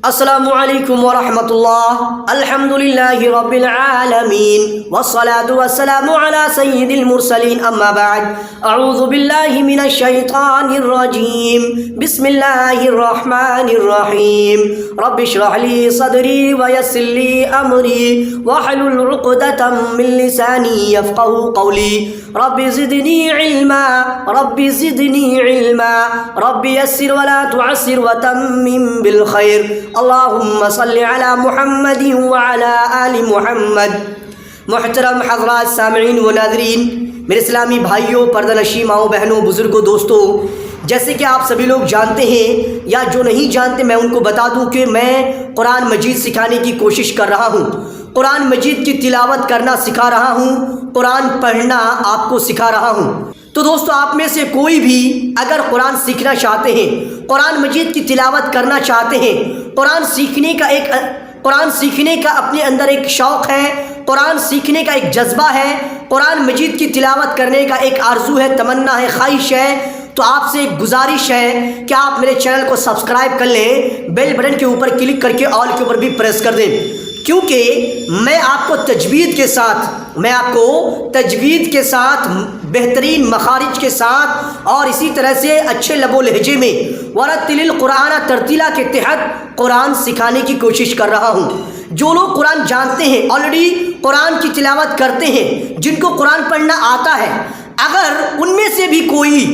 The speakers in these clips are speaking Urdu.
السلام علیکم ورحمۃ اللہ. الحمد للہ رب العالمین والصلاة والسلام علی سید المرسلین. اما بعد اعوذ باللہ من الشیطان الرجیم. بسم اللہ الرحمن الرحیم. رب اشرح لی صدری ویسر لی امری واحلل عقدۃ من لسانی یفقهوا قولی. رب زدنی علما رب زدنی علما رب یسر ولا تعسر وتمم بالخیر. اللہم صلی علی محمد وعلی آل محمد. محترم حضرات سامعین و ناظرین، میرے اسلامی بھائیوں، پردہ نشین ماؤں بہنوں، بزرگوں، دوستوں، جیسے کہ آپ سبھی لوگ جانتے ہیں یا جو نہیں جانتے میں ان کو بتا دوں کہ میں قرآن مجید سکھانے کی کوشش کر رہا ہوں. قرآن مجید کی تلاوت کرنا سکھا رہا ہوں، قرآن پڑھنا آپ کو سکھا رہا ہوں. تو دوستو، آپ میں سے کوئی بھی اگر قرآن سیکھنا چاہتے ہیں، قرآن مجید کی تلاوت کرنا چاہتے ہیں، قرآن سیکھنے کا اپنے اندر ایک شوق ہے، قرآن سیکھنے کا ایک جذبہ ہے، قرآن مجید کی تلاوت کرنے کا ایک آرزو ہے، تمنا ہے، خواہش ہے، تو آپ سے ایک گزارش ہے کہ آپ میرے چینل کو سبسکرائب کر لیں، بیل بٹن کے اوپر کلک کر کے آل کے اوپر بھی پریس کر دیں، کیونکہ میں آپ کو تجوید کے ساتھ بہترین مخارج کے ساتھ اور اسی طرح سے اچھے لب و لہجے میں ورتل القرآن ترتیلا کے تحت قرآن سکھانے کی کوشش کر رہا ہوں. جو لوگ قرآن جانتے ہیں، آلریڈی قرآن کی تلاوت کرتے ہیں، جن کو قرآن پڑھنا آتا ہے، اگر ان میں سے بھی کوئی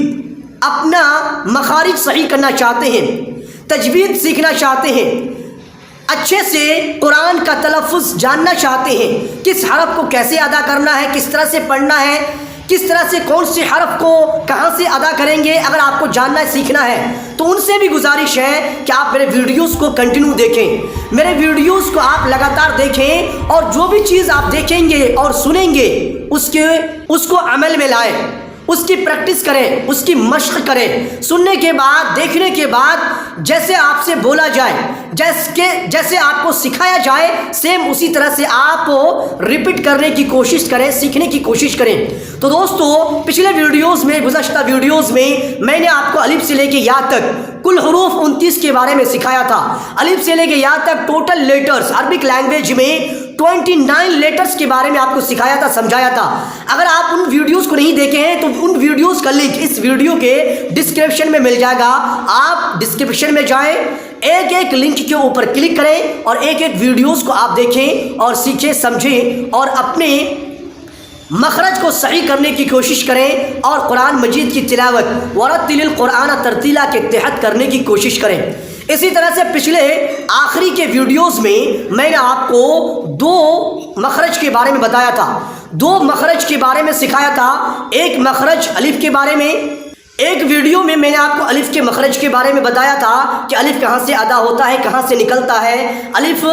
اپنا مخارج صحیح کرنا چاہتے ہیں، تجوید سیکھنا چاہتے ہیں، اچھے سے قرآن کا تلفظ جاننا چاہتے ہیں، کس حرف کو کیسے ادا کرنا ہے، کس طرح سے پڑھنا ہے، کس طرح سے کون سے حرف کو کہاں سے ادا کریں گے، اگر آپ کو جاننا ہے، سیکھنا ہے، تو ان سے بھی گزارش ہے کہ آپ میرے ویڈیوز کو کنٹینیو دیکھیں، میرے ویڈیوز کو آپ لگاتار دیکھیں، اور جو بھی چیز آپ دیکھیں گے اور سنیں گے اس کو عمل میں لائیں، اس کی پریکٹس کریں، اس کی مشق کریں. سننے کے بعد، دیکھنے کے بعد جیسے آپ سے بولا جائے، جیسے آپ کو سکھایا جائے، سیم اسی طرح سے آپ ریپیٹ کرنے کی کوشش کریں، سیکھنے کی کوشش کریں. تو دوستو، پچھلے ویڈیوز میں، گزشتہ ویڈیوز میں نے آپ کو الف سے لے کے یا تک کل حروف 29 کے بارے میں سکھایا تھا. الف سے لے کے یا تک ٹوٹل لیٹرز عربک لینگویج میں 29 لیٹرز کے بارے میں آپ کو سکھایا تھا، سمجھایا تھا. اگر آپ ان ویڈیوز کو نہیں دیکھے ہیں تو ان ویڈیوز کا لنک اس ویڈیو کے ڈسکرپشن میں مل جائے گا. آپ ڈسکرپشن میں جائیں، ایک لنک کے اوپر کلک کریں اور ایک ویڈیوز کو آپ دیکھیں اور سیکھیں، سمجھیں اور اپنے مخرج کو صحیح کرنے کی کوشش کریں اور قرآن مجید کی تلاوت ورتل القرآن ترتیلا کے تحت کرنے کی کوشش کریں. اسی طرح سے پچھلے آخری کے ویڈیوز میں نے آپ کو 2 مخرج کے بارے میں بتایا تھا، 2 مخرج کے بارے میں سکھایا تھا. ایک مخرج الف کے بارے میں، ایک ویڈیو میں نے آپ کو الف کے مخرج کے بارے میں بتایا تھا کہ الف کہاں سے ادا ہوتا ہے، کہاں سے نکلتا ہے، الف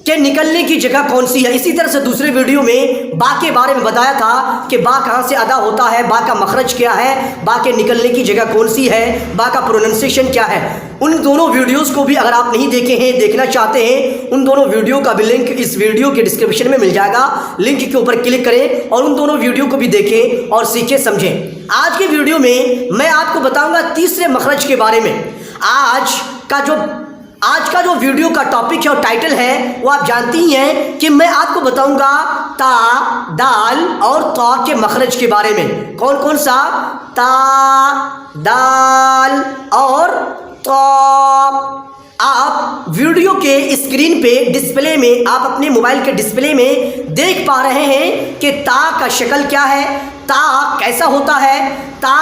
کے نکلنے کی جگہ کون سی ہے. اسی طرح سے دوسرے ویڈیو میں با کے بارے میں بتایا تھا کہ با کہاں سے ادا ہوتا ہے، با کا مخرج کیا ہے، با کے نکلنے کی جگہ کون سی ہے، با کا پروننسیشن کیا ہے. ان دونوں ویڈیوز کو بھی اگر آپ نہیں دیکھے ہیں، دیکھنا چاہتے ہیں، ان دونوں ویڈیو کا بھی لنک اس ویڈیو کے ڈسکرپشن میں مل جائے گا. لنک کے اوپر کلک کریں اور ان دونوں ویڈیو کو بھی دیکھیں اور سیکھیں، سمجھیں. آج کے ویڈیو میں آپ کو بتاؤں گا تیسرے مخرج کے بارے میں. آج کا جو ویڈیو کا ٹاپک ہے اور ٹائٹل ہے وہ آپ جانتی ہی ہیں کہ میں آپ کو بتاؤں گا تا، دال اور طا کے مخرج کے بارے میں. کون سا؟ تا، دال اور طا. آپ ویڈیو کے اسکرین پہ ڈسپلے میں، آپ اپنے موبائل کے ڈسپلے میں دیکھ پا رہے ہیں کہ تا کا شکل کیا ہے، تا کیسا ہوتا ہے، تا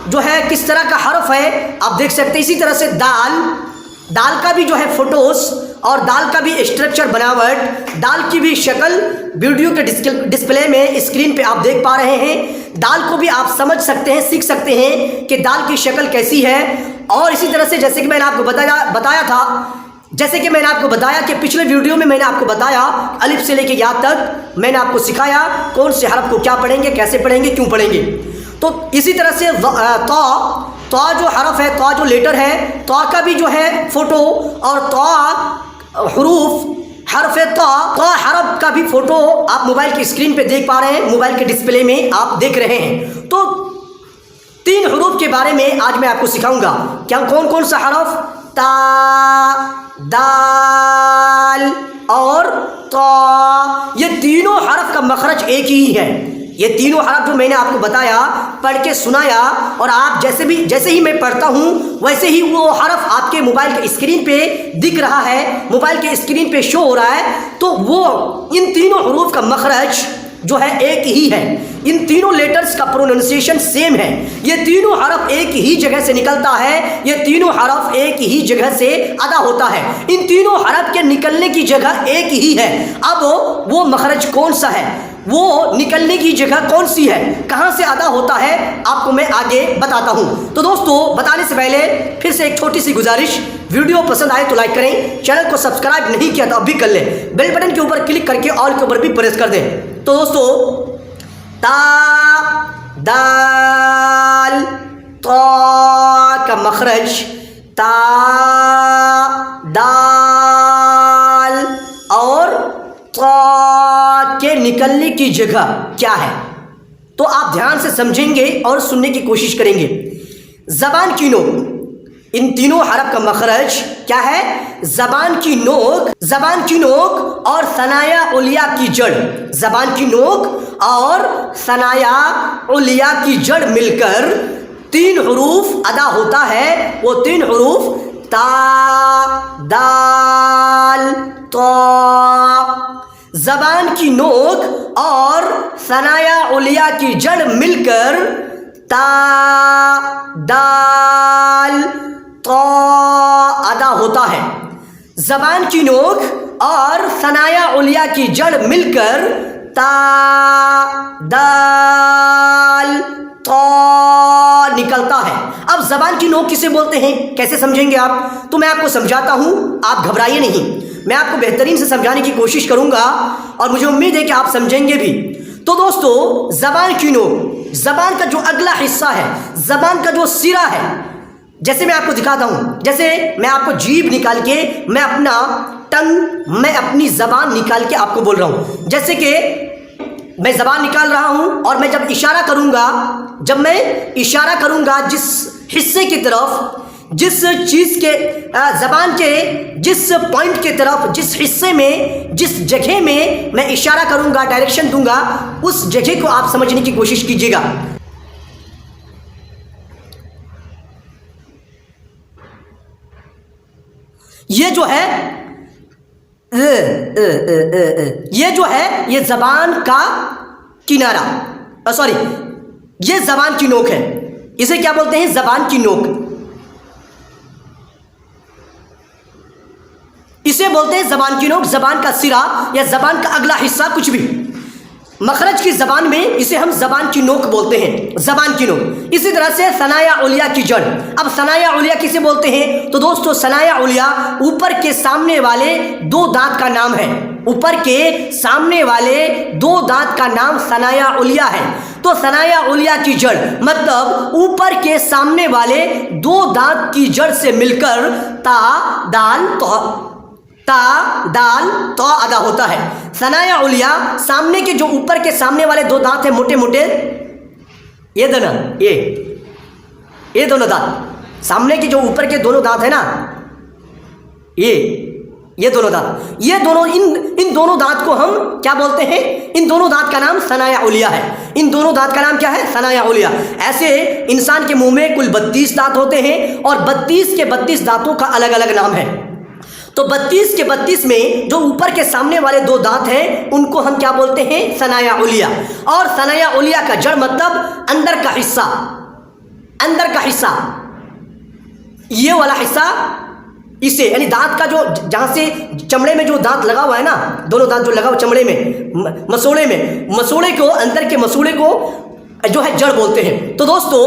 جو ہے کس طرح کا حرف ہے، آپ دیکھ سکتے ہیں. اسی طرح سے دال کا بھی جو ہے فوٹوز اور دال کا بھی اسٹرکچر بناوٹ، دال کی بھی شکل ویڈیو کے ڈسپلے میں اسکرین پہ آپ دیکھ پا رہے ہیں. دال کو بھی آپ سمجھ سکتے ہیں، سیکھ سکتے ہیں کہ دال کی شکل کیسی ہے. اور اسی طرح سے جیسے کہ میں نے آپ کو بتایا تھا، جیسے کہ میں نے آپ کو بتایا کہ پچھلے ویڈیو میں نے آپ کو بتایا الف سے لے کے یا تک میں نے آپ کو سکھایا کون سے حرف کو کیا پڑھیں گے، کیسے پڑھیں گے، کیوں پڑھیں گے. تو اسی طرح سے طا جو حرف ہے، طا جو لیٹر ہے، طا کا بھی جو ہے فوٹو اور طا حروف، حرف طا حرف کا بھی فوٹو آپ موبائل کی اسکرین پہ دیکھ پا رہے ہیں، موبائل کے ڈسپلے میں آپ دیکھ رہے ہیں. تو 3 حروف کے بارے میں آج میں آپ کو سکھاؤں گا. کون سا حرف؟ تا، دال اور تا، یہ تینوں حرف کا مخرج ایک ہی ہے۔ یہ تینوں حرف جو میں نے آپ کو بتایا، پڑھ کے سنایا، اور آپ جیسے ہی میں پڑھتا ہوں ویسے ہی وہ حرف آپ کے موبائل کے اسکرین پہ دکھ رہا ہے، موبائل کے اسکرین پہ شو ہو رہا ہے، تو وہ ان تینوں حروف کا مخرج جو ہے ایک ہی ہے۔ ان تینوں لیٹرز کا پروننسیشن سیم ہے۔ یہ تینوں حرف ایک ہی جگہ سے نکلتا ہے، یہ تینوں حرف ایک ہی جگہ سے ادا ہوتا ہے۔ ان تینوں حرف کے نکلنے کی جگہ ایک ہی ہے۔ اب وہ مخرج کون سا ہے، وہ نکلنے کی جگہ کون سی ہے، کہاں سے ادا ہوتا ہے، آپ کو میں آگے بتاتا ہوں۔ تو دوستو، بتانے سے پہلے پھر سے ایک چھوٹی سی گزارش، ویڈیو پسند آئے تو لائک کریں، چینل کو سبسکرائب نہیں کیا تو اب بھی کر لیں، بیل بٹن کے اوپر کلک کر کے آل کے اوپر بھی پریس کر دیں۔ تو دوستو، تا، دال، تا کا مخرج تا، دال اور تا کے نکلنے کی جگہ کیا ہے، تو آپ دھیان سے سمجھیں گے اور سننے کی کوشش کریں گے۔ زبان کی نوک، ان تینوں حرف کا مخرج کیا ہے، زبان کی نوک، زبان کی نوک اور ثنایا علیہ کی جڑ، زبان کی نوک اور ثنایا علیہ کی جڑ مل کر تین حروف ادا ہوتا ہے۔ وہ تین حروف تا، دال، تا۔ زبان کی نوک اور ثنایا علیہ کی جڑ مل کر تا، دال، تا ادا ہوتا ہے۔ زبان کی نوک اور ثنایا علیہ کی جڑ مل کر تا، دال، تا نکلتا ہے۔ اب زبان کی نوک کسے بولتے ہیں، کیسے سمجھیں گے آپ، تو میں آپ کو سمجھاتا ہوں، آپ گھبرائیے نہیں، میں آپ کو بہترین سے سمجھانے کی کوشش کروں گا اور مجھے امید ہے کہ آپ سمجھیں گے بھی۔ تو دوستو، زبان کی نوک، زبان کا جو اگلا حصہ ہے، زبان کا جو سرا ہے، جیسے میں آپ کو دکھاتا ہوں، جیسے میں آپ کو جیب نکال کے، میں اپنا ٹنگ، میں اپنی زبان نکال کے آپ کو بول رہا ہوں، جیسے کہ میں زبان نکال رہا ہوں اور میں جب اشارہ کروں گا، جب میں اشارہ کروں گا جس حصے کی طرف، جس چیز کے زبان کے جس پوائنٹ کی طرف، جس حصے میں، جس جگہ میں میں اشارہ کروں گا، ڈائریکشن دوں گا، اس جگہ کو آپ سمجھنے کی کوشش کیجیے گا۔ یہ جو ہے یہ زبان کا کنارہ، سوری، یہ زبان کی نوک ہے، اسے کیا بولتے ہیں، زبان کی نوک، اسے بولتے ہیں زبان کی نوک، زبان کا سرا یا زبان کا اگلا حصہ، کچھ بھی مخرج کی زبان میں اسے ہم زبان کی نوک بولتے ہیں، زبان کی نوک۔ اسی طرح سے ثنایا علیہ کی جڑ، اب ثنایا علیہ کسے بولتے ہیں، تو دوستو ثنایا علیہ اوپر کے سامنے والے دو دانت کا نام ہے، اوپر کے سامنے والے دو دانت کا نام ثنایا علیہ ہے۔ تو ثنایا علیہ کی جڑ مطلب اوپر کے سامنے والے دو دانت کی جڑ سے مل کر تا، دال، تا، دال، تا ادا ہوتا ہے۔ ثنایا علیہ، سامنے کے جو اوپر کے سامنے والے دو دانت ہیں، موٹے موٹے، یہ دونوں، یہ دونوں دانت، سامنے کے جو اوپر کے دونوں دانت ہیں نا، یہ دونوں دانت، یہ دونوں، ان دونوں دانت کو ہم کیا بولتے ہیں، ان دونوں دانت کا نام ثنایا علیہ ہے۔ ان دونوں دانت کا نام کیا ہے، ثنایا علیہ۔ ایسے انسان کے منہ میں کل 32 دانت ہوتے ہیں اور 32 کے 32 دانتوں کا الگ الگ نام ہے۔ تو 32 کے 32 میں جو اوپر کے سامنے والے دو دانت ہیں ان کو ہم کیا بولتے ہیں، ثنایا علیہ۔ اور ثنایا علیہ کا جڑ مطلب اندر کا حصہ، اندر کا حصہ، یہ والا حصہ، اسے یعنی دانت کا جو جہاں سے چمڑے میں جو دانت لگا ہوا ہے نا، دونوں دانت جو لگا ہوا چمڑے میں، مسوڑے میں، مسوڑے کو، اندر کے مسوڑے کو جو ہے جڑ بولتے ہیں۔ تو دوستو،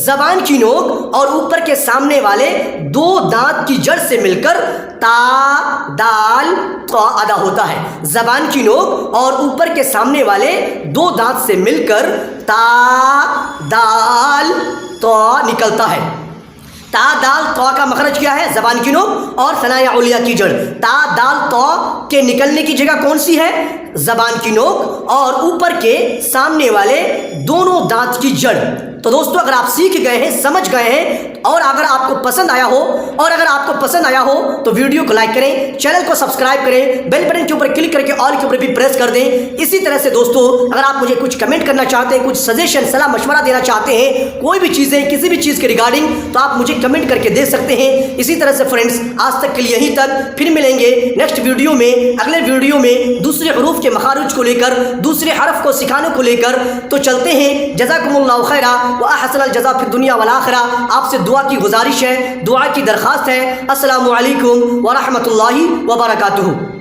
زبان کی نوک اور اوپر کے سامنے والے دو دانت کی جڑ سے مل کر تا، دال، تا ادا ہوتا ہے۔ زبان کی نوک اور اوپر کے سامنے والے دو دانت سے مل کر تا، دال، تا نکلتا ہے۔ تا، دال، تا کا مخرج کیا ہے، زبان کی نوک اور ثنایا علیہ کی جڑ۔ تا، دال، تا کے نکلنے کی جگہ کون سی ہے، زبان کی نوک اور اوپر کے سامنے والے دونوں دانت کی جڑ۔ تو دوستو، اگر آپ سیکھ گئے ہیں، سمجھ گئے ہیں اور اگر آپ کو پسند آیا ہو تو ویڈیو کو لائک کریں، چینل کو سبسکرائب کریں، بیل بٹن کے اوپر کلک کر کے آل کے اوپر بھی پریس کر دیں۔ اسی طرح سے دوستو اگر آپ مجھے کچھ کمنٹ کرنا چاہتے ہیں، کچھ سجیشن صلاح مشورہ دینا چاہتے ہیں، کوئی بھی چیزیں کسی بھی چیز کے ریگارڈنگ، تو آپ مجھے کمنٹ کر کے دے سکتے ہیں۔ اسی طرح سے فرینڈز آج تک کے لیے یہیں تک، پھر ملیں گے نیکسٹ ویڈیو میں، اگلے ویڈیو میں دوسرے حروف کے مخارج کو لے کر، دوسرے حرف کو سکھانے کو لے کر۔ تو چلتے ہیں، جزاکم اللہ خیرا واحسن الجزاء فی الدنیا والآخرہ۔ آپ سے دعا کی گزارش ہے، دعا کی درخواست ہے۔ السلام علیکم ورحمۃ اللہ وبرکاتہ۔